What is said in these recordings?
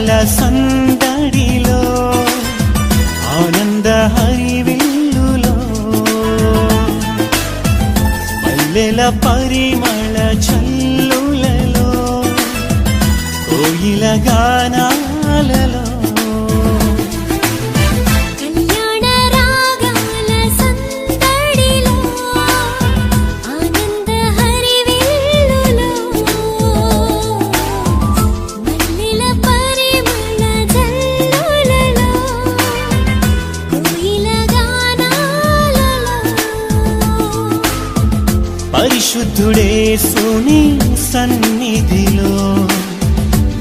రాగాల సందడిలో ఆనంద హరివిల్లులో మల్లెల పరిమళ చల్లులలో కోయిల గానాలలో పరిశుద్ధుడేసుని సన్నిధిలో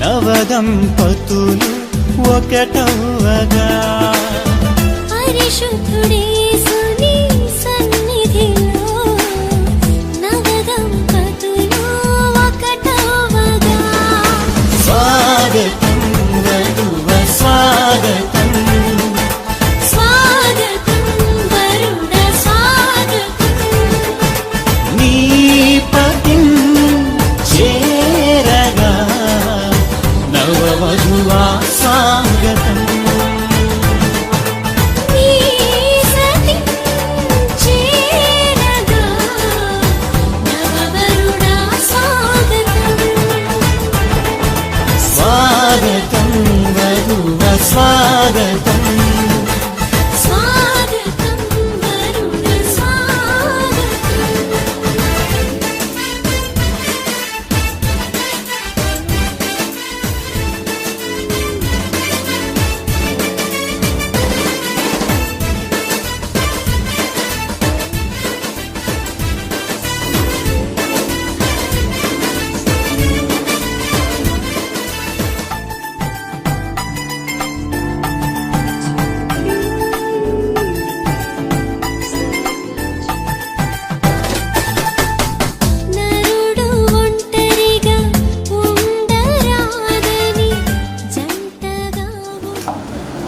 నవదంపతులు ఒకటవగా పరిశుద్ధుడేసుని సన్నిధిలో నవదంపతులు ఒకటవగా స్వాగతం వధువ స్వాగతం స్వాగతం స్వాగతం వరుణ స్వాగతం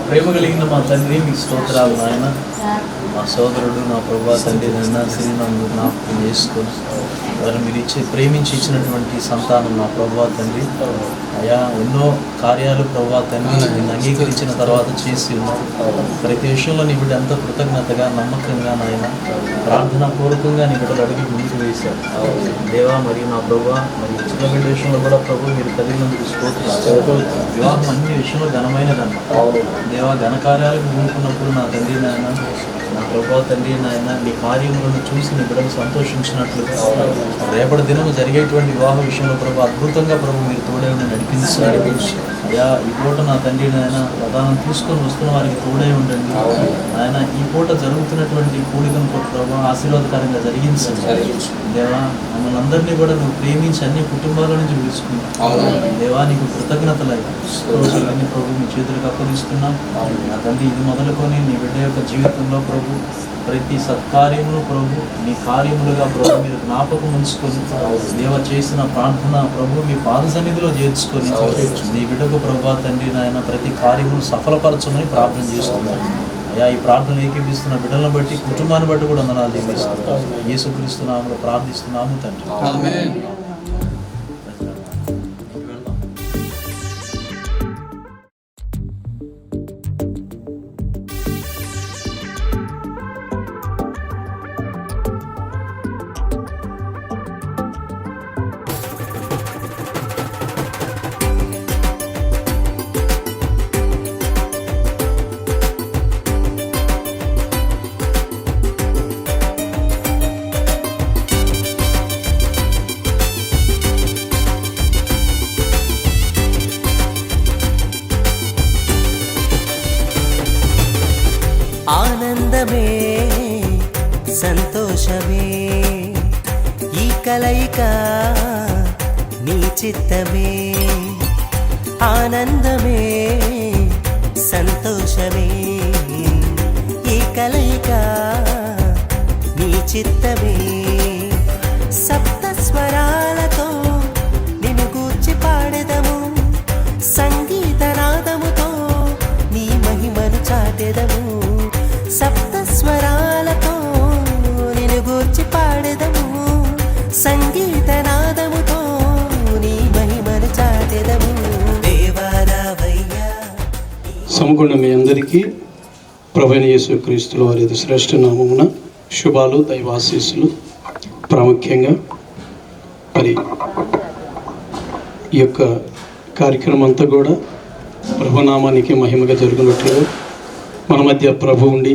ప్రేమ కలిగిన మా తండ్రి మీ స్తోత్రాలు నాయన. మా సోదరుడు నా ప్రభా తండ్రి నాయన శ్రీనందు జ్ఞాపకం చేసుకొని వారు మీరు ప్రేమించి ఇచ్చినటువంటి సంతానం నా ప్రభా తండ్రి. అయా ఎన్నో కార్యాలు ప్రభా తండ్రి నిన్ను అంగీకరించిన తర్వాత చేసి ఉన్నావు. ప్రతి విషయంలో నీ బిడ్డ ఎంత కృతజ్ఞతగా నమ్మకంగా నాయన ప్రార్థనా పూర్వకంగా నీ బిడ్డలు అడిగి ముందుకు వేశారు దేవా. మరియు నా ప్రభా మరి చిన్నబిడ్డ విషయంలో కూడా ప్రభు మీరు కలిగినందుకు స్తోత్రాలు. వివాహం అన్ని విషయంలో ఘనమైనదన్న దేవా. ఘనకార్యాలకు ముందుకున్నప్పుడు నా తండ్రి నాయన నా ప్రభా తండ్రి నాయన నీ కార్యములను చూసి నీ బిడ్డలు సంతోషించినట్లు రేపటి దినము జరిగేటువంటి వివాహ విషయంలో ప్రభు అద్భుతంగా ప్రభు మీరు తోడై నడిపించారు అయ్యా. ఈ పూట నా తండ్రి నాయన ప్రధానం తీసుకొని వస్తున్న వారికి తోడై ఉండండి ఆయన. ఈ పూట జరుగుతున్నటువంటి కూడికను ప్రభు ఆశీర్వాదకరంగా జరిగించండి దేవా. మమ్మల్ని అందరినీ కూడా నువ్వు ప్రేమించి అన్ని కుటుంబాల నుంచి పిలుచుకున్నావు దేవా. నీకు కృతజ్ఞతలై రోజులన్నీ ప్రభు మీ చేతులకు అప్పగిస్తున్నాం నా తండ్రి. ఇది మొదలుకొని నీ బిడ్డ యొక్క జీవితంలో ప్రభు ప్రతి సత్కార్యములు ప్రభు నీ కార్యములుగా ప్రభు మీరు జ్ఞాపకం ఉంచుకొని దేవ చేసిన ప్రార్థన ప్రభు మీ పాద సన్నిధిలో చేర్చుకొని నీ బిడ్డకు ప్రభు తండ్రి నాయన ప్రతి కార్యములు సఫలపరచమని ప్రార్థన చేస్తున్నాను అయ్యా. ఈ ప్రార్థన ఏకీపిస్తున్న బిడ్డలను బట్టి కుటుంబాన్ని బట్టి కూడా వందనాలు చెల్లిస్తున్నాం. యేసుక్రీస్తు నామములో ప్రార్థిస్తున్నాము తండ్రి. ఆనందమే సంతోషమే ఈ కలయిక నీ చిత్తమే. ఆనందమే సంతోషమే ఈ కలయిక నీ చిత్తమే. సప్త స్వరాలతో నిన్ను గూర్చి పాడెదము, సంగీత నాదముతో నీ మహిమను చాటెదము. సప్త స్వరాలతో నిన్ను గూర్చి పాడెదము, సంగీత నాదముతో నీ మహిమను చాటెదము. దేవారావయ్య సమగుణ మీ అందరికీ ప్రభువైన యేసుక్రీస్తుల వారి శ్రేష్ఠ నామమున శుభాలు, దైవాశీస్సులు. ప్రాముఖ్యంగా మరి ఈ యొక్క కార్యక్రమం అంతా కూడా ప్రభునామానికి మహిమగా జరుగునట్లుగా మన మధ్య ప్రభు ఉండి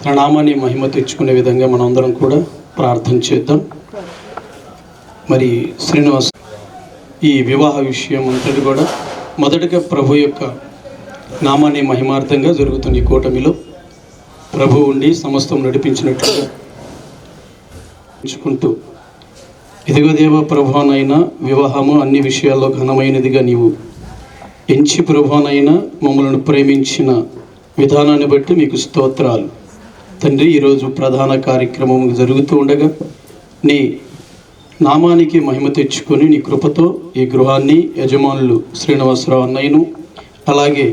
తన నామాన్ని మహిమ తెచ్చుకునే విధంగా మనం అందరం కూడా ప్రార్థన చేద్దాం. మరి శ్రీనివాస్, ఈ వివాహ విషయం అంతటి కూడా మొదటగా ప్రభు యొక్క నామాన్ని మహిమార్థంగా జరుగుతున్న ఈ కూటమిలో ప్రభు ఉండి సమస్తం నడిపించినట్లుగా ఎంచుకుంటూ, ఇదిగో దేవ ప్రభువనైనా వివాహము అన్ని విషయాల్లో ఘనమైనదిగా నీవు ఎంచి ప్రభువనైనా మమ్మల్ని ప్రేమించిన విధానాన్ని బట్టి మీకు స్తోత్రాలు తండ్రి. ఈరోజు ప్రధాన కార్యక్రమం జరుగుతూ ఉండగా నీ నామానికి మహిమ తెచ్చుకొని నీ కృపతో ఈ గృహాన్ని యజమానులు శ్రీనివాసరావు అన్నయ్యను, అలాగే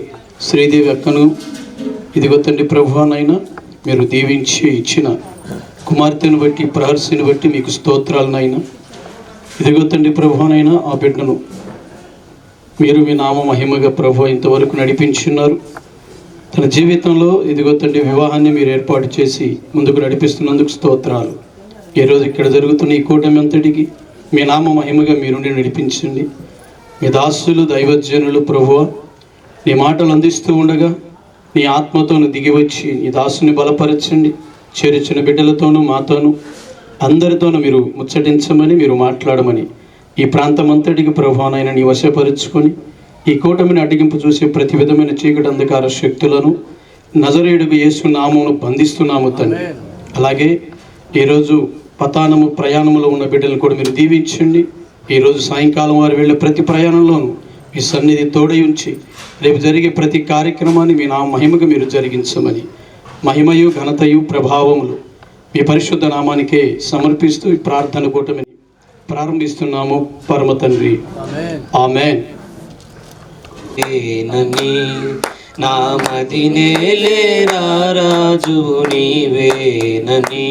శ్రీదేవి అక్కను ఇదిగో తండ్రి ప్రభువానైనా మీరు దీవించి ఇచ్చిన కుమార్తెను బట్టి, ప్రహర్షిని బట్టి మీకు స్తోత్రాలనైనా. ఇదిగో తండ్రి ప్రభువానైనా ఆ బిడ్డను మీరు మీ నామ మహిమగా ప్రభు ఇంతవరకు నడిపించున్నారు. తన జీవితంలో ఇదిగో తండ్రి వివాహాన్ని మీరు ఏర్పాటు చేసి ముందుకు నడిపిస్తున్నందుకు స్తోత్రాలు. ఈరోజు ఇక్కడ జరుగుతున్న ఈ కూటమి అంతటికి మీ నామ మహిమగా మీరుండి నడిపించండి. మీ దాసులు దైవజనులు ప్రభువా నీ మాటలు అందిస్తూ ఉండగా నీ ఆత్మతోను దిగివచ్చి నీ దాసుని బలపరచండి. చేర్చిన బిడ్డలతోనూ మాతోనూ అందరితోనూ మీరు ముచ్చటించమని, మీరు మాట్లాడమని ఈ ప్రాంతం అంతటికి ప్రభువానైనా నీ వశపరుచుకొని ఈ కూటమిని అడ్డగింపు చూసే ప్రతి విధమైన చీకటి అంధకార శక్తులను నజరేయుడుకు యేసు నామమును బంధిస్తున్నాము తండ్రి. అలాగే ఈరోజు పతానము ప్రయాణంలో ఉన్న బిడ్డలను కూడా మీరు దీవించండి. ఈరోజు సాయంకాలం వారు వెళ్ళే ప్రతి ప్రయాణంలోనూ మీ సన్నిధి తోడై ఉంచి రేపు జరిగే ప్రతి కార్యక్రమాన్ని మీ నా మహిమగా మీరు జరిగించమని, మహిమయు ఘనతయు ప్రభావములు మీ పరిశుద్ధ నామానికే సమర్పిస్తూ ఈ ప్రార్థన కూటమిని ప్రారంభిస్తున్నాము పరమ తండ్రి. ఆమేన్. రాజు నీవేనని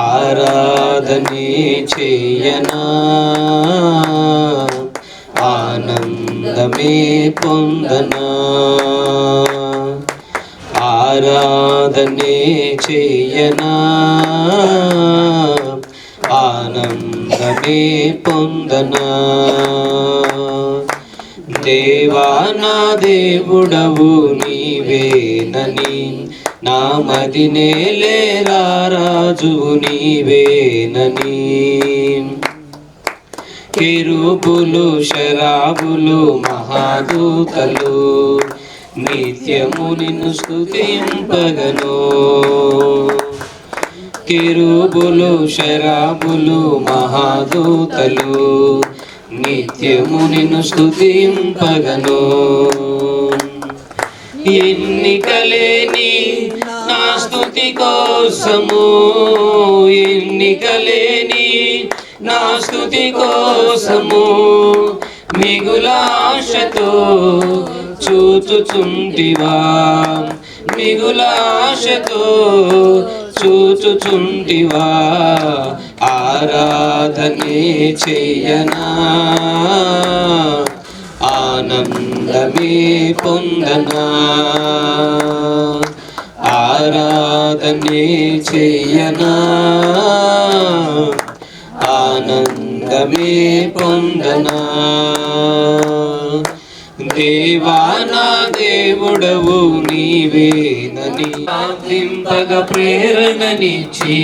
ఆరాధనే చేయనా, ఆనందమే పొందనా. ఆరాధనే చేయనా, ఆనందమే పొందనా. దేవా నా దేవుడవు నీవేనని నా మదినేలేరా రాజు నీవేనని. కెరూబులు శరాబులు మహాదూతలు నిత్యము నిన్ను స్తుతింపగను. కెరూబులు శరాబులు మహాదూతలు నిత్యము నిన్ను స్తుతింపగను. ఎన్నికలేని నా స్తుతి కోసము, ఎన్నికలేని నా స్తుతి కోసము మిగులాశతో చూచుచుంటివా, మిగులాశతో చూచుచుంటివా. ఆరాధనే చేయనా, ఆనందమే పొందనా. ఆరాధనే చేయనా, ఆనందమే పొందనా. దేవా నా దేవుడవు నీవేనని ప్రార్థింపగ ప్రేరణనిచ్చి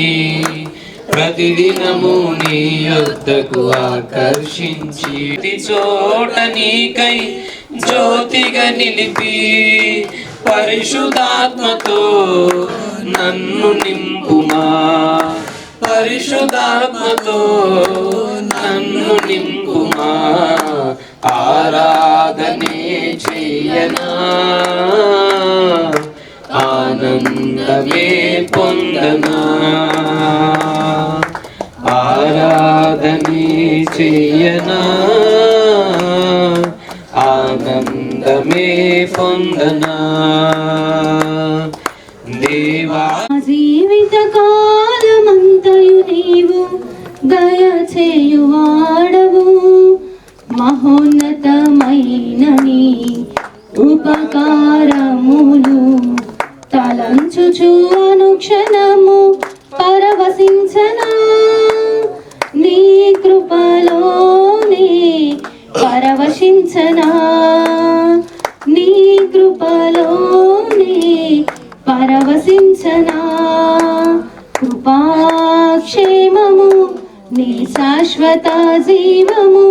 ప్రతిదినము నీ యొద్దకు ఆకర్షించి చోట నీకై జ్యోతిగా నిలిపి పరిశుద్ధాత్మతో నన్ను నింపుమా, పరిశుద్ధాత్మతో నన్ను నింపుమా. ఆరాధనే చేయనా, ఆనందమే పొందనా. ఆరాధనే చేయనా, ఆనందమే పొందనా. దేవా జీవిత కాలమంతయు నీవు దయ చేయువాడవు, మహోన్నతమైన నీ ఉపకారములను ఉపకారములు తలంచుచు అనుక్షణము పరవశించనా నీ కృపలోనే పరవశించనా నీ కృపలోనే పరవశించనా కృపాక్షేమము నీ శాశ్వత జీవము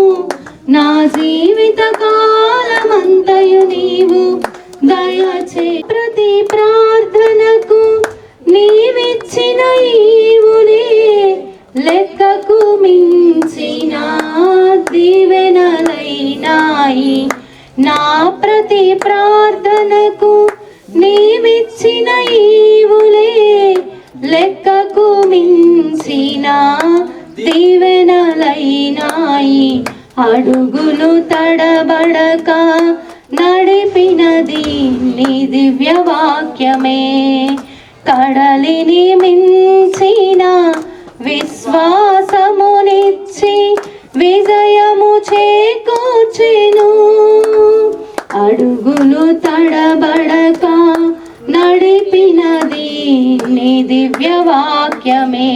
నా జీవిత కాలమంతయు నీవు దయచే ప్రతి ప్రార్థనకు నీవిచ్చిన ఈవులే లెక్కకు మించిన దీవెనలైనాయి నా ప్రతి ప్రార్థనకు నీవిచ్చిన ఈవులే లెక్కకు మించిన దీవెనలైనాయి అడుగులు తడబడక నడిపినది నీ దివ్య వాక్యమే కడలిని మించిన విశ్వాసమునిచ్చి విజయము చేకూర్చెను అడుగులు తడబడక నడిపినది నీ దివ్య వాక్యమే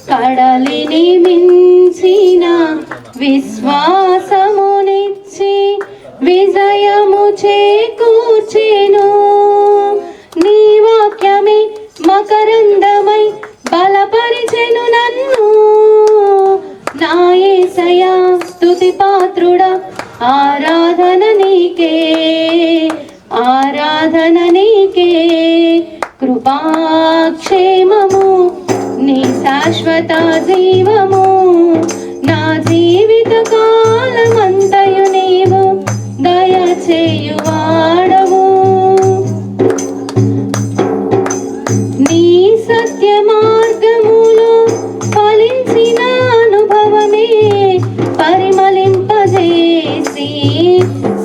కడలిని మించిన విశ్వాసమునిచ్చి విజయము చేకూర్చెను నీ వాక్యమే మకరందమై బలపరిచెను నన్ను నా యేసయ్యా స్తుతి పాత్రుడా ఆరాధన నీకే ఆరాధన నీకే కృపాక్షేమము నీ శాశ్వత జీవము నా జీవిత కాలమంతయు నీవు దయచేయువాడవు నీ సత్య మార్గములో ఫలించిన అనుభవమే పరిమళింపజేసి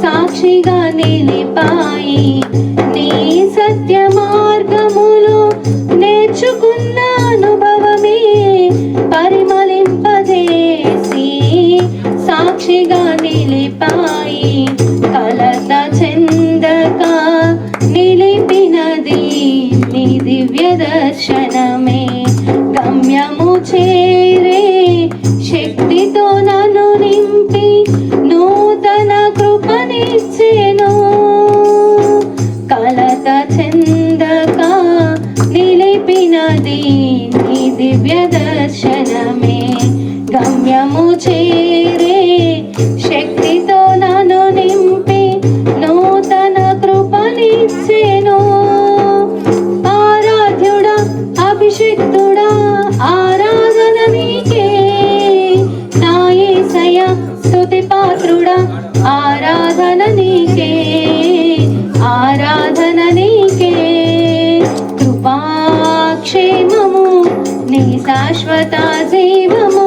సాక్షిగా నిలిపాయి నీ సత్య మార్గములో నేర్చుకున్న అనుభవమే పరిమళింపజేసి సాక్షిగా నిలిపాయి కలత చెందక నిలిపినది నీ దివ్య దర్శనమే గమ్యము చేరే శక్తితో నన్ను నింపి నూతన కృపనిచ్చెను కలత చెందక నిలిపినది నీ దివ్య దర్శనమే గమ్యము చేరే శక్తితో నన్ను నింపి నూతన కృపనిచ్చెను ఆరాధ్యుడా అభిషిక్తుడా ఆరాధన నీకే నా యేసయ్యా స్తుతి పాత్రుడా ఆరాధన నీకే ఆరాధన నీకే కృపాక్షేమము నీ శాశ్వత జీవము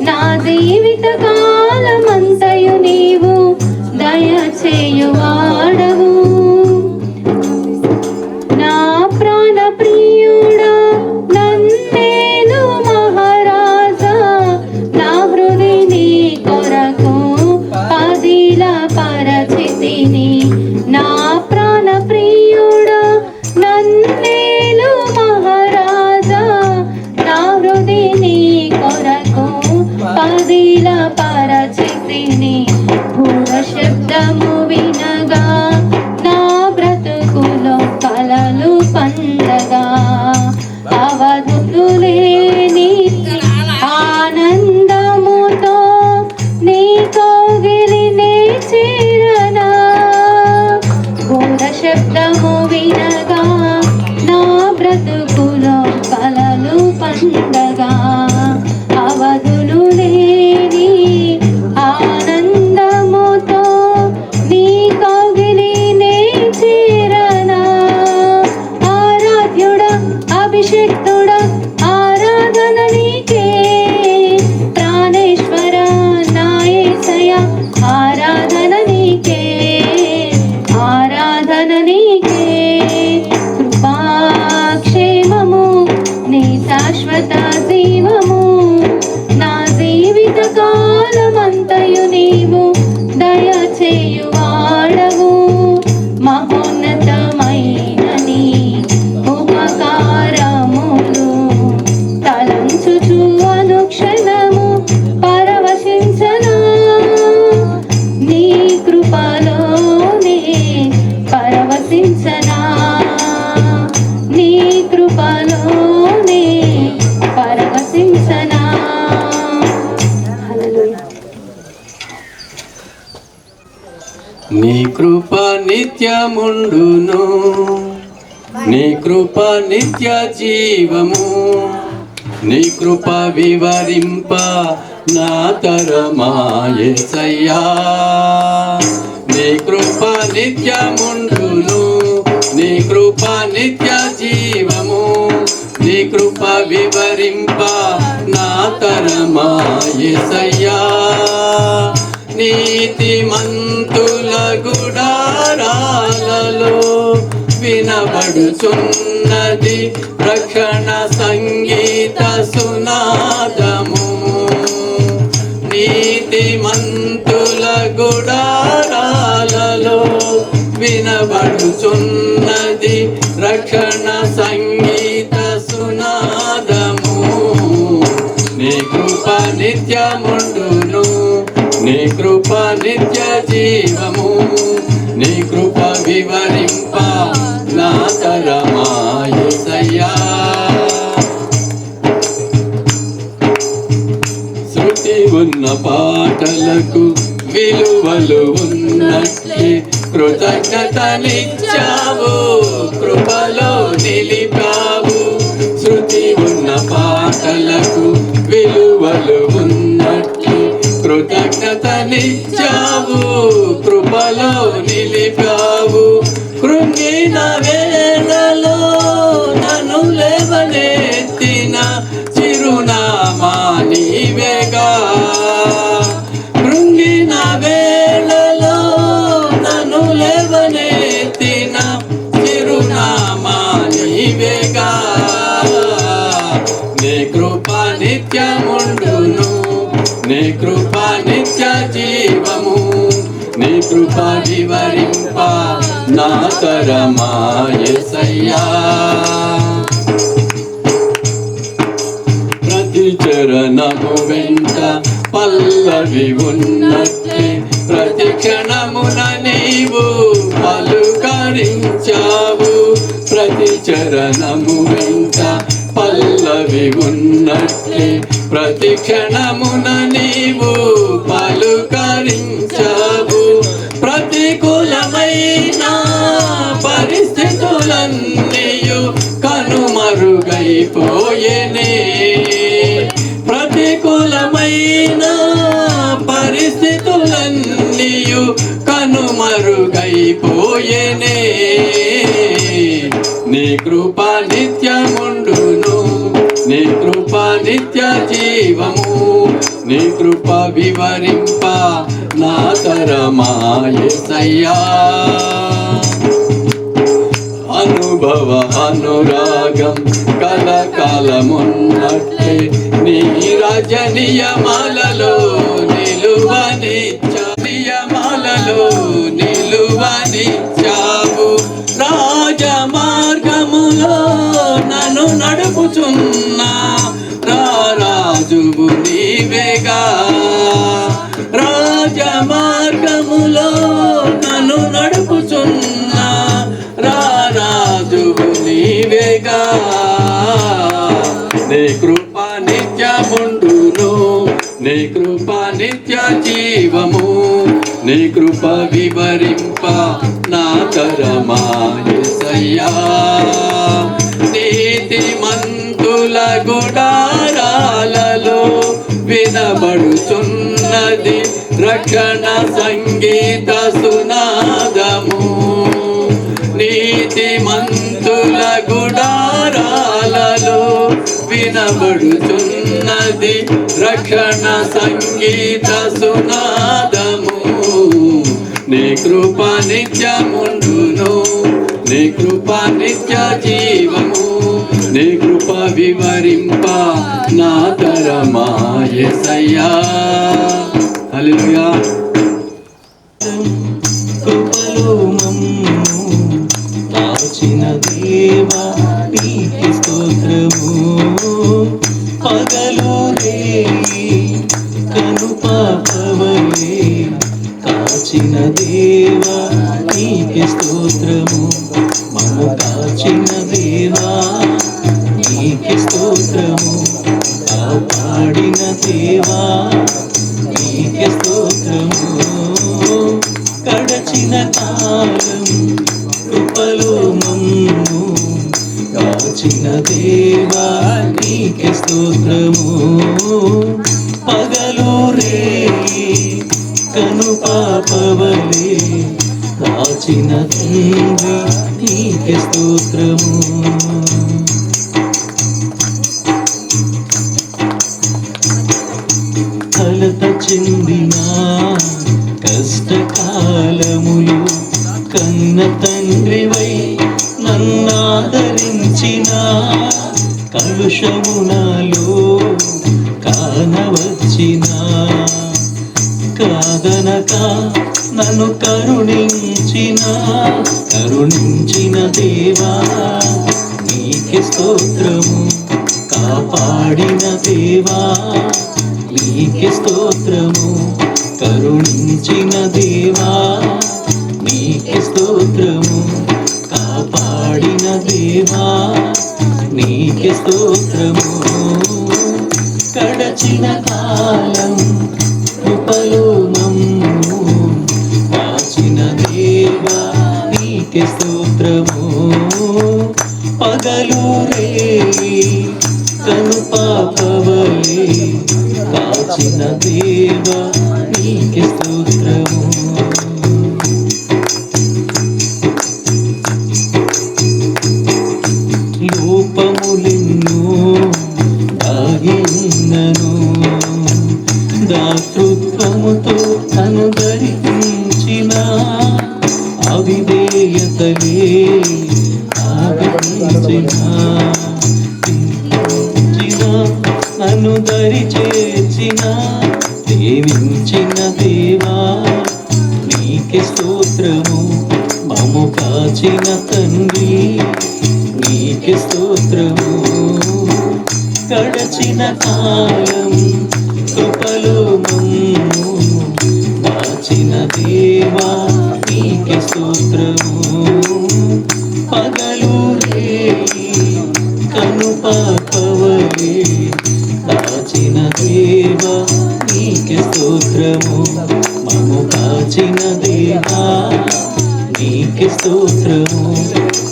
నా జీవిత కాలమంతయు నీవు దయచేయువాడవు నా ప్రాణ ప్రియుడా నన్నేలు మహారాజా నా హృదయని కొరకు పదిల పరచితిని నా ప్రాణ ప్రియుడా నన్నేలు మహారాజా నా హృదయని కొరకు పదిల పరచితిని గూఢ శబ్దము వినగా నా బ్రతుకులో కలలు పండగా అవధులు లేని ఆనందముతో నీ కౌగిలినే చేరనా గూఢ శబ్దము వినగా నా బ్రతుకులో కలలు పండగా అవధులు లేని ఆనందముతో నీ కౌగిలినే చేరనా ఆరాధ్యుడా అభిషిక్తుడా ఆరాధన నీకే ప్రాణేశ్వర నా యేసయ్యా ఆరాధన నీకే ఆరాధన నీకే కృపాక్షేమము నీ శాశ్వత జీవము నా జీవిత కాలమంతయు నీవు దయచేయువాడవు నీ కృప నిత్యముండును, నీ కృప నిత్య జీవము, నీ కృప వివరింప నా తరమా యేసయ్యా. నీ కృప నిత్యముండును, నీ కృప నిత్య జీవము, నీ కృప వివరింప నా తరమా యేసయ్యా. నీతిమంతుల గుడారాలలో వినబడుచున్నది రక్షణ సంగీత సునాదము. నీతిమంతుల గుడారాలలో వినబడుచున్నది రక్షణ సంగీత సునాదము. నీ కృప నిత్యముండును, నీ కృప నిత్య జీవము, నీ కృప వివరింప నా తరమా యేసయ్యా. శృతి ఉన్న పాటలకు విలువలు ఉన్నట్లే కృతజ్ఞతనిచ్చావు, కృపలో నిలిపావు. శృతి ఉన్న పాటలకు విలువలు ఉన్నట్లే కృతజ్ఞతనిచ్చావు, కృపలో నిలిపావు. కృంగిన వేళలో నన్ను లేవనెత్తిన చిరునామా నీవేగా. కృంగిన వేళలో నన్ను లేవనెత్తిన చిరునామా నీవేగా. నీ కృప నిత్యముండును, నీ కృప నిత్య జీవము, నీ కృప వివరింప నా తరమా యేసయ్యా. ప్రతి చరణము వెంట పల్లవి ఉన్నట్లే ప్రతి క్షణమున నీవు పలుకరించావు. ప్రతి చరణము వెంట పల్లవి ఉన్నట్లే ప్రతి క్షణమున నీవు పలుకరించావు. ప్రతికూలమైన పరిస్థితులన్నీయు కనుమరుగైపోయేనే. ప్రతికూలమైన పరిస్థితులన్నీయు కనుమరుగైపోయేనే. నీ కృప నిత్యముండును, నీ కృప నిత్య జీవము, నీ కృప వివరింప నా తరమా యేసయ్యా. అనుభవ అనురాగం కలకాలమున్నట్లే నీ రాజ నియమాలలో నిలువనిచ్చా, నియమాలలో నిలువనిచ్చావు. రాజ మార్గములో నన్ను నడుపుచున్నా రాజువు నీవేగా. రాజ మార్గములో నన్ను నడుపుచున్నా రాజువు నీవేగా. నీ కృప నిత్యముండును, నీ కృప నిత్య జీవము, నీ కృప వివరింప నా తరమా యేసయ్యా. నీతిమంతుల గుడారాలలో వినబడుచున్నది రక్షణ సంగీత సునాదము. నీతిమంతుల గుడారాలలో వినబడుచున్నది రక్షణ సంగీత సునాదము. నీ కృప నిత్యముండును, నీ కృప నిత్య జీవము, నీ కృప వివరింప నా తరమా యేసయ్యా. హల్లెలూయా. కృపలో మమ్ము కాచిన దేవా నీకే స్తోత్రము. పగలు రేయి కనుపాపవలే కాచిన దేవా నీకే స్తోత్రము. మమ్ము కాచిన దేవా నీకే స్తోత్రము. కాపాడిన దేవా నీకే స్తోత్రము. కడచిన కాచిన దేవా నీకే స్తోత్రము. పగలు రేయి కను పాపవలే కాచిన తండ్రి నీకే స్తోత్రము. కలత చెందిన కష్టకాలములు కన్న తండ్రివై నన్నాదరించిన కలుషమునాలో కానవచ్చిన కాదనక నన్ను కరుణించిన దేవా నీకే స్తోత్రము. కాపాడిన దేవా నీకే స్తోత్రము. కరుణించిన దేవా నీకే స్తోత్రము. కాపాడిన దేవా నీకే స్తోత్రము. గడచిన కాలం కృపలో మమ్ము కాచిన దేవా నీకే స్తోత్రము. పగలు రేయి కను పాపవలే కాచిన దేవా నీకే స్తోత్రము. లోపములెన్నో దాగి ఉన్నను దాతృత్వముతో అనుదరించిన అవిధేయతలే నన్ను దరి చేర్చిన దేవించిన దేవా నీకే స్తోత్రము. మము కాచిన తండ్రి నీకే స్తోత్రము. గడచిన కాలం కృపలో మమ్ము కాచిన దేవా నీకే స్తోత్రము. పగలు రేయి కను పాపవలే కాచిన దేవా నీకే స్తోత్రము. మము కాచిన దేవా నీకే స్తోత్రము.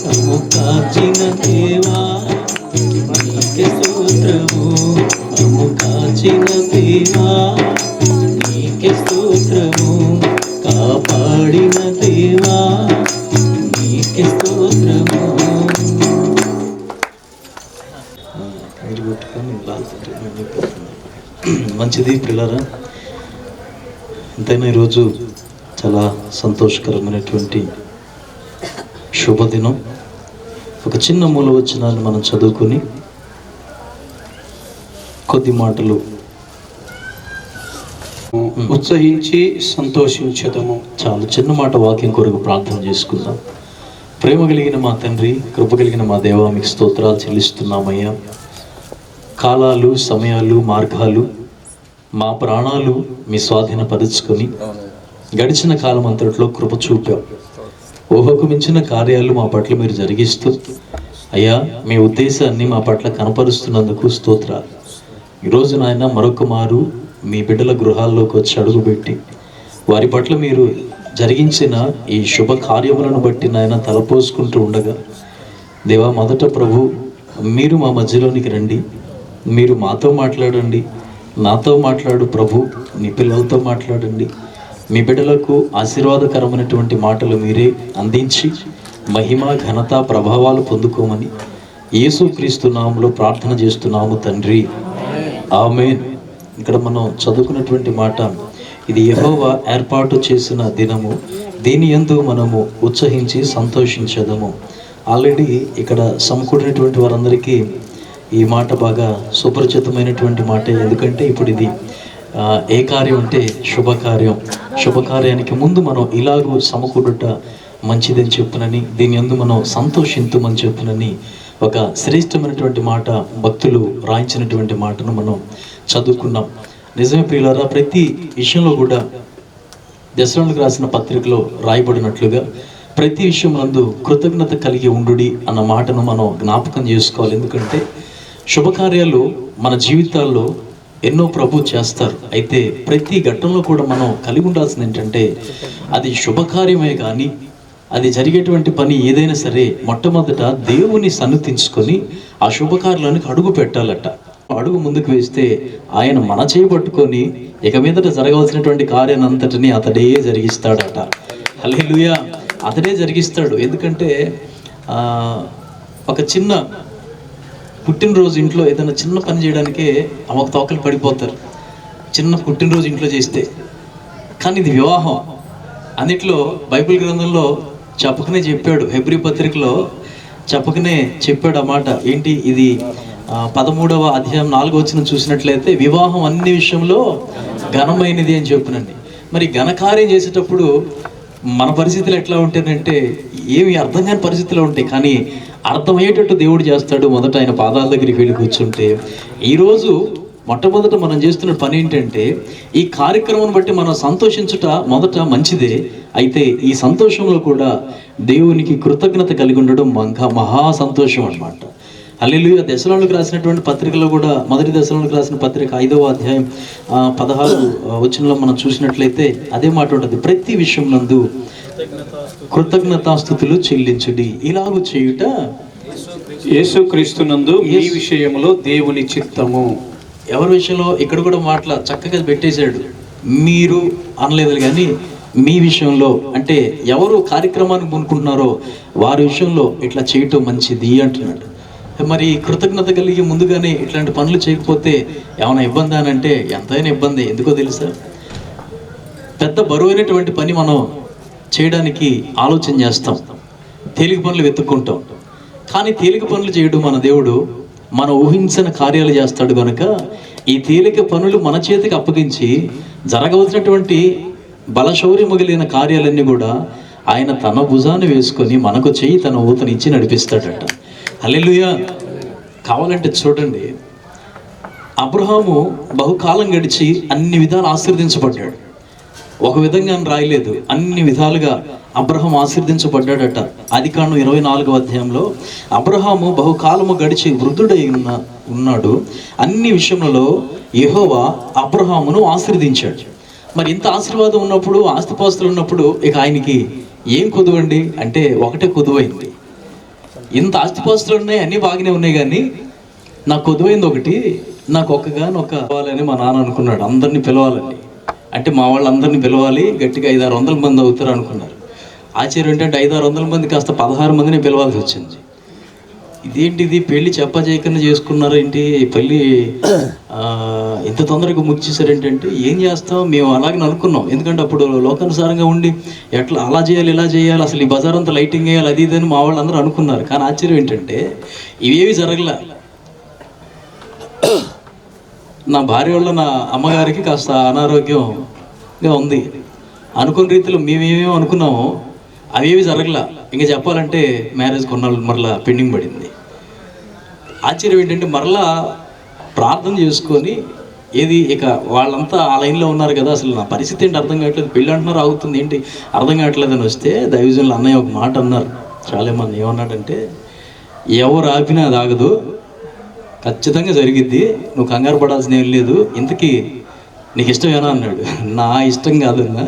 మము కాచిన దేవా నీకే స్తోత్రము. మము కాచిన దేవా నీకే స్తోత్రము. కాపాడిన దేవా నీకే స్తోత్రము. మంచిది పిల్లరా, ఎంతైనా ఈరోజు చాలా సంతోషకరమైనటువంటి శుభదినం. ఒక చిన్న మూల వచనాన్ని మనం చదువుకొని కొద్ది మాటలు ఉత్సహించి సంతోషించదము. చాలా చిన్న మాట వాక్యం కొరకు ప్రార్థన చేసుకుందాం. ప్రేమ కలిగిన మా తండ్రి, కృప కలిగిన మా దేవా, మీకు స్తోత్రాలు చెల్లిస్తున్నామయ్యా. కాలాలు, సమయాలు, మార్గాలు, మా ప్రాణాలు మీ స్వాధీనపరుచుకొని గడిచిన కాలం అంతట్లో కృప చూపాం. ఊహకు మించిన కార్యాలు మా పట్ల మీరు జరిగిస్తూ అయ్యా మీ ఉద్దేశాన్ని మా పట్ల కనపరుస్తున్నందుకు స్తోత్రాలు. ఈరోజు నాయన మరొక మారు మీ బిడ్డల గృహాల్లోకి వచ్చి అడుగుపెట్టి వారి పట్ల మీరు జరిగించిన ఈ శుభ కార్యములను బట్టి నాయన తలపోసుకుంటూ ఉండగా దేవా, మొదట ప్రభు మీరు మా మధ్యలోనికి రండి, మీరు మాతో మాట్లాడండి, నాతో మాట్లాడు ప్రభు, నీ పిల్లలతో మాట్లాడండి. మీ బిడ్డలకు ఆశీర్వాదకరమైనటువంటి మాటలు మీరే అందించి మహిమ, ఘనత, ప్రభావాలు పొందుకోమని యేసుక్రీస్తు నామములో ప్రార్థన చేస్తున్నాము తండ్రి, ఆమేన్. ఇక్కడ మనం చదువుకున్నటువంటి మాట, ఇది యెహోవా ఏర్పాటు చేసిన దినము, దీని యందు మనము ఉత్సహించి సంతోషించదము. ఆల్రెడీ ఇక్కడ సమకూడినటువంటి వారందరికీ ఈ మాట బాగా సుపరిచితమైనటువంటి మాట. ఎందుకంటే ఇప్పుడు ఇది ఏ కార్యం అంటే శుభకార్యం. శుభకార్యానికి ముందు మనం ఇలాగూ సమకూడుట మంచిదని చెప్పునని, దీని యందు మనం సంతోషింతుమని చెప్పునని ఒక శ్రేష్టమైనటువంటి మాట భక్తులు రాయించినటువంటి మాటను మనం చదువుకున్నాం. నిజమే ప్రియులారా, ప్రతి విషయంలో కూడా దశలోనికి రాసిన పత్రికలో రాయబడినట్లుగా ప్రతి విషయం నందు కృతజ్ఞత కలిగి ఉండుడి అన్న మాటను మనం జ్ఞాపకం చేసుకోవాలి. ఎందుకంటే శుభకార్యాలు మన జీవితాల్లో ఎన్నో ప్రభు చేస్తారు. అయితే ప్రతి ఘట్టంలో కూడా మనం కలిగి ఉండాల్సింది ఏంటంటే అది శుభకార్యమే కానీ అది జరిగేటువంటి పని ఏదైనా సరే మొట్టమొదట దేవుని సన్నిధించుకొని ఆ శుభకార్యాలకు అడుగు పెట్టాలట. అడుగు ముందుకు వేస్తే ఆయన మన చేయబట్టుకొని ఇక మీదట జరగవలసినటువంటి కార్యాన్నంతటిని అతడే జరిగిస్తాడట. హల్లెలూయా, అతడే జరిగిస్తాడు. ఎందుకంటే ఒక చిన్న పుట్టినరోజు ఇంట్లో ఏదైనా చిన్న పని చేయడానికే ఒక తోకలు పడిపోతారు, చిన్న పుట్టినరోజు ఇంట్లో చేస్తే. కానీ ఇది వివాహం. అన్నిట్లో బైబిల్ గ్రంథంలో చెప్పకనే చెప్పాడు, హెబ్రీ పత్రికలో చెప్పకనే చెప్పాడు అన్నమాట. ఏంటి ఇది? 13వ అధ్యాయం 4వ వచనం చూసినట్లయితే వివాహం అన్ని విషయంలో ఘనమైనది అని చెప్పునండి. మరి ఘనకార్యం చేసేటప్పుడు మన పరిస్థితులు ఎట్లా ఉంటాయంటే ఏమి అర్థం కాని పరిస్థితులు ఉంటాయి, కానీ అర్థమయ్యేటట్టు దేవుడు చేస్తాడు. మొదట ఆయన పాదాల దగ్గరికి వెళ్ళి కూర్చుంటే, ఈరోజు మొట్టమొదట మనం చేస్తున్న పని ఏంటంటే ఈ కార్యక్రమం బట్టి మనం సంతోషించుట మొదట మంచిదే. అయితే ఈ సంతోషంలో కూడా దేవునికి కృతజ్ఞత కలిగి ఉండడం మహా సంతోషం అన్నమాట. హల్లెలూయా. దశలోనికి రాసినటువంటి పత్రికలో కూడా, మొదటి దశలోనికి రాసిన పత్రిక 5వ అధ్యాయం 16 వచనంలో మనం చూసినట్లయితే అదే మాట ఉంటుంది, ప్రతి విషయం నందు కృతజ్ఞతాస్తుతులు చెల్లించుడి, ఇలాగూ చేయుట యేసుక్రీస్తునందు ఈ విషయంలో దేవుని చిత్తము. ఎవరి విషయంలో? ఇక్కడ కూడా మాటల చక్కగా పెట్టేశాడు. మీరు అనలేదు కానీ మీ విషయంలో, అంటే ఎవరు కార్యక్రమానికి పూనుకుంటున్నారో వారి విషయంలో ఇట్లా చేయటం మంచిది అంటున్నాడు. మరి కృతజ్ఞత కలిగి ముందుగానే ఇట్లాంటి పనులు చేయకపోతే ఏమైనా ఇబ్బంది అని అంటే ఎంతైనా ఇబ్బంది. ఎందుకో తెలుసా? పెద్ద బరువైనటువంటి పని మనం చేయడానికి ఆలోచన చేస్తాం, తేలిక పనులు వెతుక్కుంటాం. కానీ తేలిక పనులు చేయడం మన దేవుడు మన ఊహించిన కార్యాలు చేస్తాడు కనుక ఈ తేలిక పనులు మన చేతికి అప్పగించి జరగవలసినటువంటి బలశౌర్యము కలిగిన కార్యాలన్నీ కూడా ఆయన తన భుజాన్ని వేసుకొని మనకు చెయ్యి తన ఊతనిచ్చి నడిపిస్తాడట. హల్లెలూయా. కావాలంటే చూడండి, అబ్రహాము బహుకాలం గడిచి అన్ని విధాలు ఆశీర్వదించబడ్డాడు. ఒక విధంగా రాయలేదు, అన్ని విధాలుగా అబ్రహాం ఆశీర్వదించబడ్డాడట. ఆదికాండం 24వ అధ్యాయంలో అబ్రహాము బహుకాలము గడిచి వృద్ధుడై ఉన్నాడు, అన్ని విషయములలో యెహోవా అబ్రహామును ఆశీర్వదించాడు. మరి ఇంత ఆశీర్వాదం ఉన్నప్పుడు, ఆస్తిపాస్తులు ఉన్నప్పుడు ఇక ఆయనకి ఏం కొదువండి అంటే ఒకటే కొదువైంది. ఇంత ఆస్తిపాస్తులు ఉన్నాయి, అన్నీ బాగానే ఉన్నాయి, కానీ నాకు కొదువైంది ఒకటి, నాకు ఒక్కగానొక్క పిలవాలని మా నాన్న అనుకున్నాడు. అందరినీ పిలవాలని అంటే మా వాళ్ళందరినీ పిలవాలి, గట్టిగా 500-600 మంది అవుతారు అనుకున్నారు. ఆశ్చర్యం ఏంటంటే 500-600 మంది కాస్త 16 మందిని పిలవాల్సి వచ్చింది. ఇదేంటిది, పెళ్ళి చెప్పజేయకుండా చేసుకున్నారు ఏంటి, పెళ్ళి ఇంత తొందరగా ముగిచేశారేంటంటే ఏం చేస్తాం మేము అలాగే అనుకున్నాం. ఎందుకంటే అప్పుడు లోకానుసారంగా ఉండి ఎట్లా అలా చేయాలి ఇలా చేయాలి, అసలు ఈ బజార్ అంతా లైటింగ్ వేయాలి అది ఇదని మా వాళ్ళందరూ అనుకున్నారు. కానీ ఆశ్చర్యం ఏంటంటే ఇవేవి జరగలే. నా భార్య వల్ల నా అమ్మగారికి కాస్త అనారోగ్యంగా ఉంది. అనుకున్న రీతిలో మేమేమేమో అనుకున్నామో అవేవి జరగలా. ఇంకా చెప్పాలంటే మ్యారేజ్ కొన్నాళ్ళు మరలా పెండింగ్ పడింది. ఆశ్చర్యం ఏంటంటే మరలా ప్రార్థన చేసుకొని ఏది ఇక వాళ్ళంతా ఆ లైన్లో ఉన్నారు కదా, అసలు నా పరిస్థితి ఏంటి అర్థం కావట్లేదు, పెళ్ళి అంటున్నారు ఆగుతుంది ఏంటి అర్థం కావట్లేదు అని వస్తే దైవజనులు అన్నయ్య ఒక మాట అన్నారు. చాలామంది ఏమన్నాడంటే, ఎవరు ఆపినా అది ఆగదు, ఖచ్చితంగా జరిగిద్ది, నువ్వు కంగారు పడాల్సిన ఏం లేదు, ఇంతకీ నీకు ఇష్టమేనా అన్నాడు. నా ఇష్టం కాదన్నా,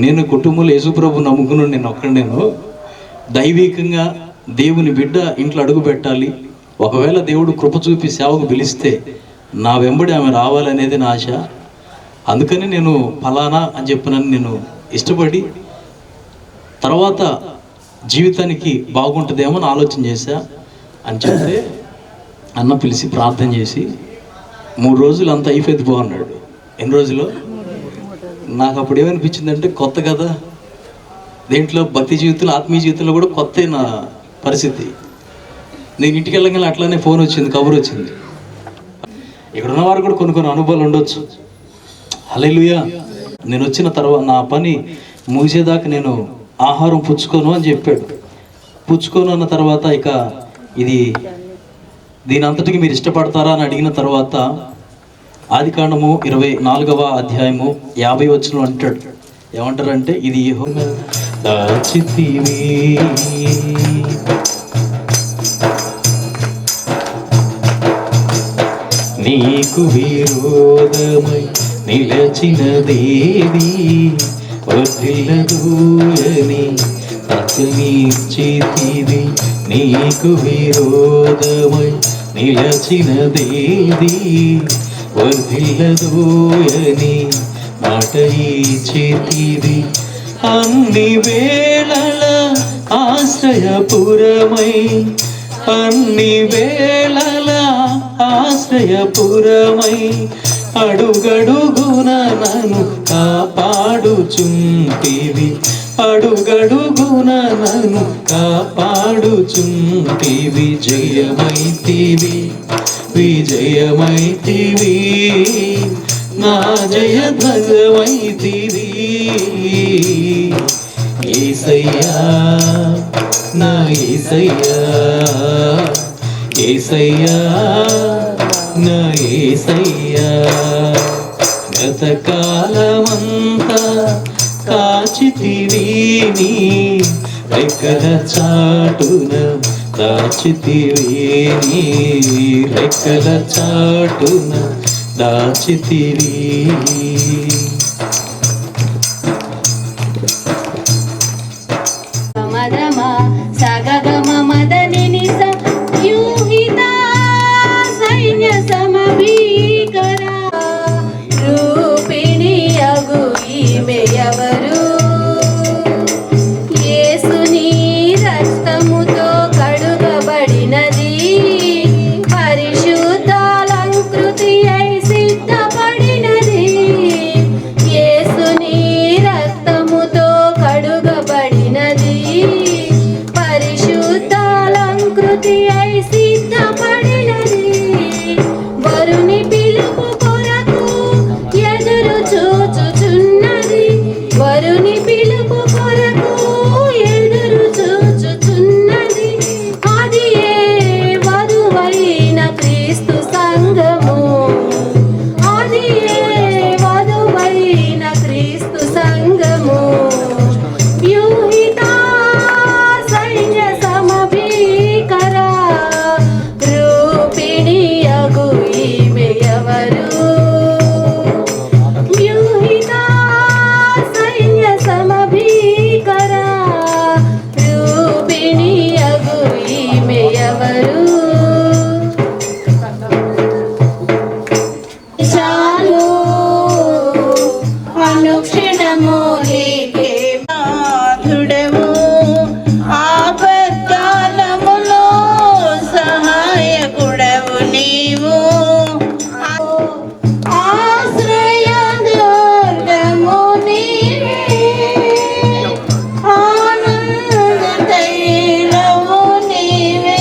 నేను కుటుంబంలో యేసుప్రభు నమ్ముకున్నాను, నేను ఒక్కడేను దైవికంగా దేవుని బిడ్డ ఇంట్లో అడుగు పెట్టాలి, ఒకవేళ దేవుడు కృప చూపి సేవకు పిలిస్తే నా వెంబడి ఆమె రావాలనేది నా ఆశ, అందుకని నేను ఫలానా అని చెప్పినని నేను ఇష్టపడి తర్వాత జీవితానికి బాగుంటుందేమో అని ఆలోచన చేశా అని చెప్తే అన్న పిలిచి ప్రార్థన చేసి 3 రోజులు అంతా అయిపోయింది బాగున్నాడు. ఎన్ని రోజులు? నాకు అప్పుడు ఏమనిపించిందంటే కొత్త కదా, దేంట్లో భక్తి జీవితంలో ఆత్మీయ జీవితంలో కూడా కొత్త నా పరిస్థితి. నేను ఇంటికి వెళ్ళగానే అట్లానే ఫోన్ వచ్చింది, కబురు వచ్చింది. ఇక్కడ ఉన్నవారు కూడా కొన్ని అనుభవాలు ఉండొచ్చు. హల్లెలూయా. నేను వచ్చిన తర్వాత నా పని ముగిసేదాకా నేను ఆహారం పుచ్చుకోను అని చెప్పాడు. పుచ్చుకోను అన్న తర్వాత ఇక ఇది దీని అంతటికి మీరు ఇష్టపడతారా అని అడిగిన తర్వాత ఆదికాండము 24వ అధ్యాయము 50 వచనం అంటాడు. ఏమంటారంటే, ఇది యెహోవా దాచితివి నీకు విరోధమై నిలచిన దేవి వర్ధిల్లదు అని సత్యమీర్చితివి నీకు విరోధమై నిలచినదేది వర్ధిల్లదోయని మాట ఇచ్చితివి అన్ని వేళల ఆశ్రయపురమై అన్ని వేళల ఆశ్రయపురమై అడుగడుగున నన్ను కాపాడుచుంటివి అడుగడుగున నన్ను కాపాడుచుంటివి జయమైతివి విజయమైతివి నా జయ ధ్వజమైతివి యేసయ్యా నా యేసయ్యా యేసయ్యా నా యేసయ్యా గతకాలమంతా కాచితివి నీ రెక్కల చాటున దాచితివి నీ రెక్కల చాటున దాచితివి మదమ సగగమ మదని స యూహిత సైన్య సమభీకర రూపిణి అగు ఈమె ఎవరు యేసుని రక్తముతో కడుగబడినది పరిశుద్ధాలంకృతి అయి సిద్ధపడినది యేసుని రక్తముతో కడుగబడినది పరిశుద్ధాలంకృతి అయి సిద్ధపడినది వరుని పిలుపు కొరకు ఎదురు చూచుచున్నది వరుని పిలుపు కొరకు ఎదురు చూచుచున్నది అది ఏ వధువైన క్రీస్తు సంఘము అది ఏ వధువైన క్రీస్తు సంఘము వ్యూహిత సైన్య సమభీకర రూపిణి అగు ఈమె ఎవరు వ్యూహిత సైన్య సమభీకర రూపిణి అగు ఈమె ఎవరు చాలు అనుక్షణము నీకే నాథుడవు ఆపత్కాలములో సహాయకుడవు నీవు ఆశ్రయదుర్గము నీవే ఆనంద తైలము నీవే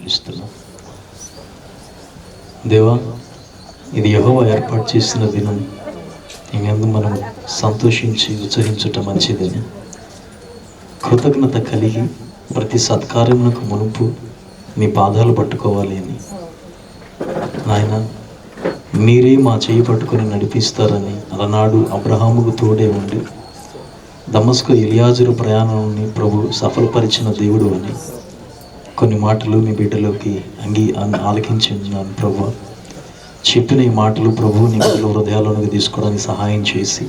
ఇస్తున్నాం. దేవా, ఇది యెహోవా ఏర్పాటు చేసిన దినం, ఇంకెందు మనం సంతోషించి ఉత్సహించుట మంచిదని కృతజ్ఞత కలిగి ప్రతి సత్కార్యమునకు మునుపు నీ పాదాలు పట్టుకోవాలి అని నాయన మీరే మా చేయి పట్టుకొని నడిపిస్తారని అలనాడు అబ్రహాముకు తోడే ఉండి దమస్కు ఎలియాజరు ప్రయాణాన్ని ప్రభు సఫలపరిచిన దేవుడు అని కొన్ని మాటలు మీ బిడ్డలోకి ఆలకించున్నాను ప్రభు. చెప్పిన ఈ మాటలు ప్రభు నీ బిడ్డల హృదయాల్లోకి తీసుకోవడానికి సహాయం చేసి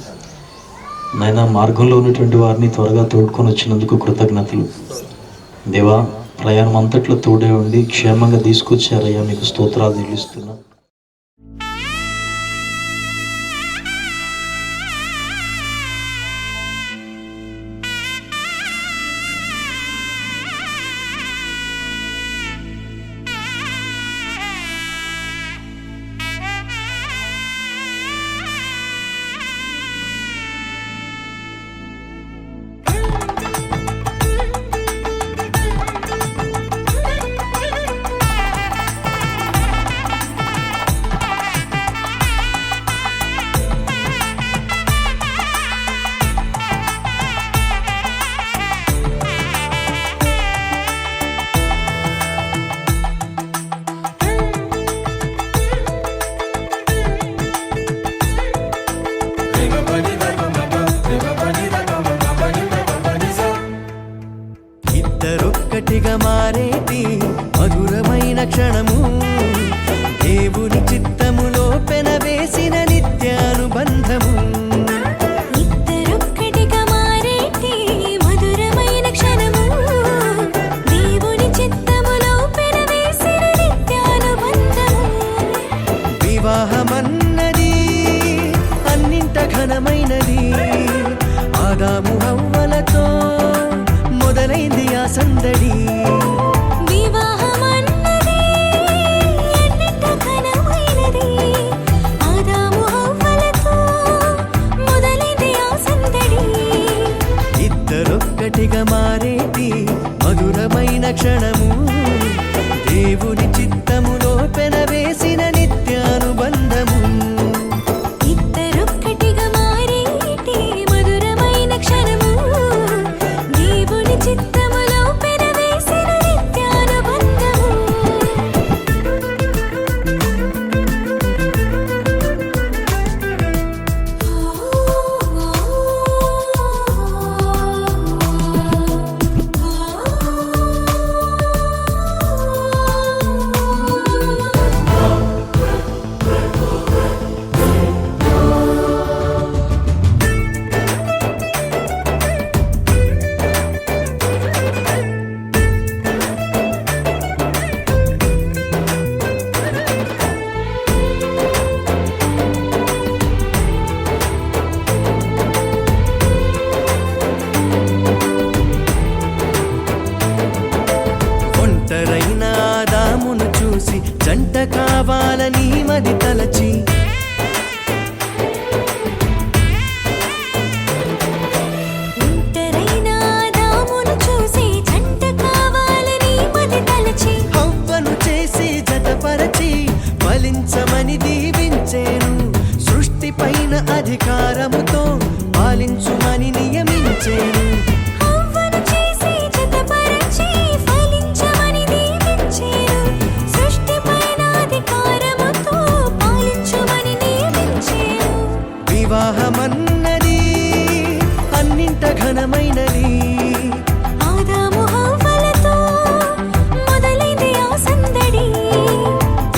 నాయన మార్గంలో ఉన్నటువంటి వారిని త్వరగా తోడుకొని వచ్చినందుకు కృతజ్ఞతలు. దేవా, ప్రయాణం అంతట్లో తోడే ఉండి క్షేమంగా తీసుకొచ్చారయ్యా, మీకు స్తోత్రాలు చెల్లిస్తున్నా. ఇద్దరొక్కటిగా మారేటి మధురమైన క్షణము, దేవుని చిత్తములో పెనవేసిన నిత్యానుబంధము. ఇద్దరొక్కటిగా మారేటి మధురమైన క్షణము దేవుని చిత్తములో పెనవేసిన నిత్యానుబంధము ఇద్దరొక్కటిగా మారేటి మధురమైన క్షణము దేవుని చిత్తములో పెనవేసిన నిత్యానుబంధము ఒంటరైన ఆదామును చూసి జంట కావాలని మది తలచి ఒంటరైన ఆదామును చూసి జంట కావాలని మది తలచి హవ్వను చేసి జతపరచి ఫలించమని దీవించేను సృష్టి పైన అధికారముతో పాలించుమని నియమించేను హవ్వను చేసి జతపరచి ఫలించమని దీవించెను సృష్టిపైన అధికారముతో పాలించుమని నియమించెను వివాహమన్నది అన్నింట ఘనమైనది ఆదాము హవ్వలతో మొదలైంది ఆ సందడి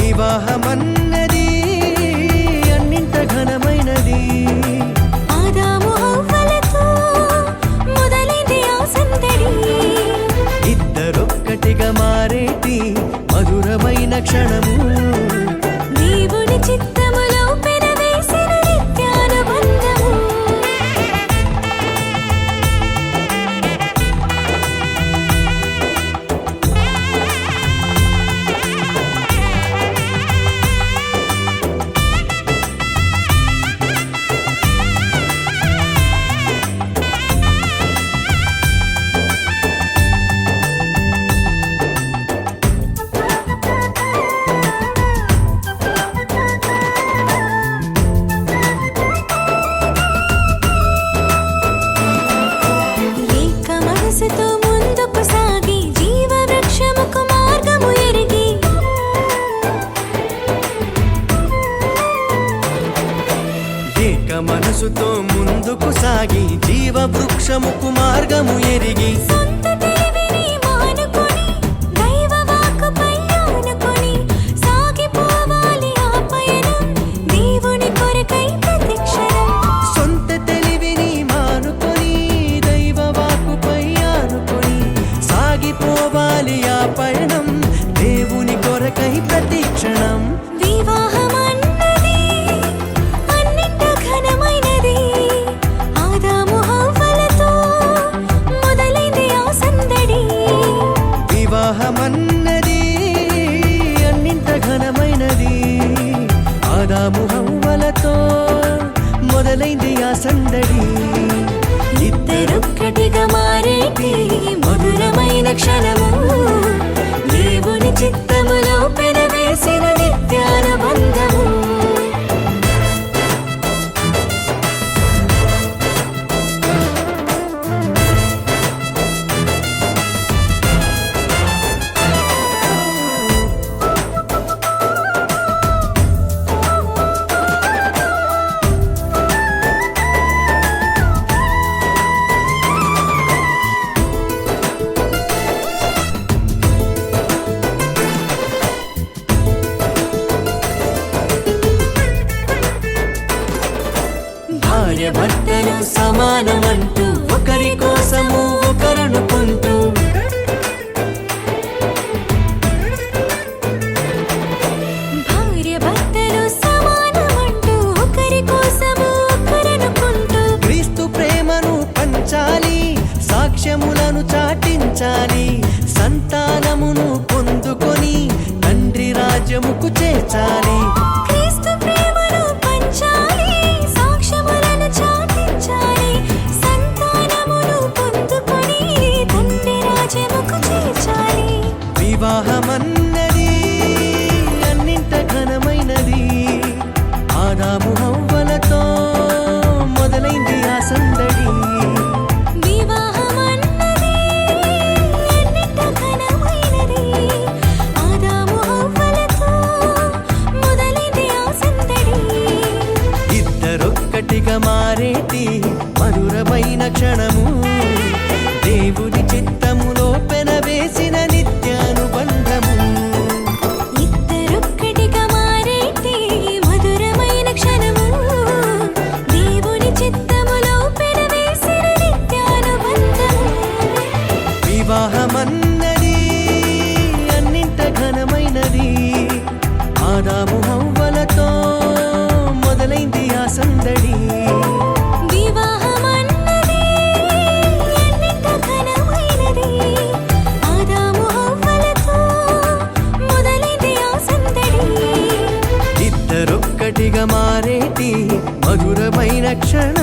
వివాహమన్నది అన్నింట ఘనమైనది ఆదాము హవ్వలతో మొదలైంది ఆ సందడి ఇద్దరొక్కటిగా మారేటి మధురమైన క్షణము దేవుని చిత్తములో పెనవేసిన నిత్యానుబంధము ఏక మనసుతో ముందుకు సాగి జీవ వృక్షముకు మార్గము ఎరిగి ఏక మనసుతో ముందుకు సాగి జీవ వృక్షముకు మార్గము ఎరిగి సొంత తెలివిని మానుకొని దైవ వాక్కుపై ఆనుకొని సాగిపోవాలి ఆ పయనం దేవుని కొరకై ప్రతిక్షణం సొంత తెలివిని మానుకొని దైవ వాక్కుపై ఆనుకొని సాగిపోవాలి ఆ పయనం దేవుని కొరకై ప్రతిక్షణం వివాహమన్నది అన్నింట ఘనమైనది ఆదాము హవ్వలతో మొదలైంది ఆ సందడి వివాహమన్నది అన్నింట ఘనమైనది ఆదాము హవ్వలతో మొదలైంది ఆ సందడి ఇద్దరొక్కటిగా మారేటి మధురమైన క్షణము దేవుని చిత్తములో పెనవేసిన నిత్యానుబంధము భార్య భర్తలు సమానమంటూ ఒకరి కోసము ఒకరనుకుంటూ భార్య భర్తలు సమానమంటూ ఒకరి కోసము ఒకరనుకుంటూ క్రీస్తు ప్రేమను పంచాలి సాక్ష్యములను చాటించాలి సంతానమును పొందుకొని తండ్రి రాజ్యముకు చేర్చాలి క్రీస్తు ప్రేమను పంచాలి సాక్ష్యములను చాటించాలి సంతానమును పొందుకొని తండ్రి రాజ్యముకు చేర్చాలి రక్షణ